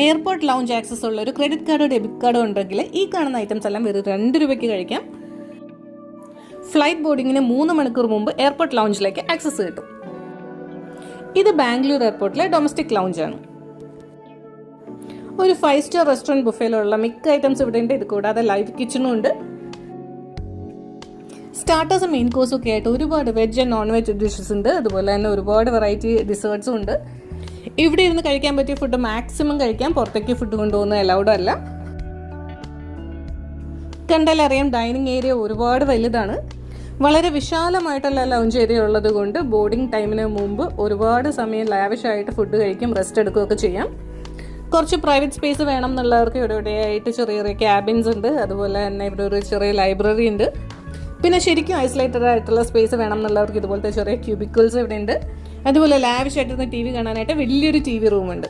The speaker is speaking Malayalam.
എയർപോർട്ട് ലൗഞ്ച് ആക്സസ് ഉള്ള ഒരു ക്രെഡിറ്റ് കാർഡോ ഡെബിറ്റ് കാർഡോ ഉണ്ടെങ്കിൽ ഈ കാണുന്ന ഐറ്റംസ് എല്ലാം വെറും 2 രൂപയ്ക്ക് കഴിക്കാം. ഫ്ലൈറ്റ് ബോർഡിങ്ങിന് 3 മണിക്കൂർ മുമ്പ് എയർപോർട്ട് ലൗഞ്ചിലേക്ക് ആക്സസ് കിട്ടും. ഇത് ബാംഗ്ലൂർ എയർപോർട്ടിലെ ഡൊമസ്റ്റിക് ലൗഞ്ചാണ്. ഒരു 5 സ്റ്റാർ റെസ്റ്റോറൻറ്റ് ബുഫേയിലുള്ള മിക്ക ഐറ്റംസ് ഇവിടെ ഉണ്ട്. ഇത് കൂടാതെ ലൈവ് കിച്ചണും ഉണ്ട്. സ്റ്റാർട്ടേഴ്സും മെയിൻ കോഴ്സും ഒക്കെ ആയിട്ട് ഒരുപാട് veg and non veg dishes ഉണ്ട്. അതുപോലെ തന്നെ ഒരുപാട് വെറൈറ്റി ഡിസേർട്ട്സും ഉണ്ട്. ഇവിടെ ഇരുന്ന് കഴിക്കാൻ പറ്റിയ ഫുഡ് മാക്സിമം കഴിക്കാം. പുറത്തേക്ക് ഫുഡ് കൊണ്ടുപോകുന്നത് അലൗഡ് അല്ല. കണ്ടാലറിയാം ഡൈനിങ് ഏരിയ ഒരുപാട് വലുതാണ്. വളരെ വിശാലമായിട്ടുള്ള ലൗഞ്ച് ഏരിയ ഉള്ളത് കൊണ്ട് ബോർഡിംഗ് ടൈമിന് മുമ്പ് ഒരുപാട് സമയം ലാവിഷായിട്ട് ഫുഡ് കഴിക്കും, റെസ്റ്റ് എടുക്കുകയൊക്കെ ചെയ്യാം. കുറച്ച് പ്രൈവറ്റ് സ്പേസ് വേണം എന്നുള്ളവർക്ക് ഇവിടെയായിട്ട് ചെറിയ ചെറിയ ക്യാബിൻസ് ഉണ്ട്. അതുപോലെ തന്നെ ഇവിടെ ഒരു ചെറിയ ലൈബ്രറി ഉണ്ട്. പിന്നെ ശരിക്കും ഐസൊലേറ്റഡ് ആയിട്ടുള്ള സ്പേസ് വേണം എന്നുള്ളവർക്ക് ഇതുപോലത്തെ ചെറിയ ക്യൂബിക്കിൾസ് ഇവിടെ ഉണ്ട്. അതുപോലെ ലാവിഷായിട്ടിരുന്ന് TV കാണാനായിട്ട് വലിയൊരു TV റൂമുണ്ട്.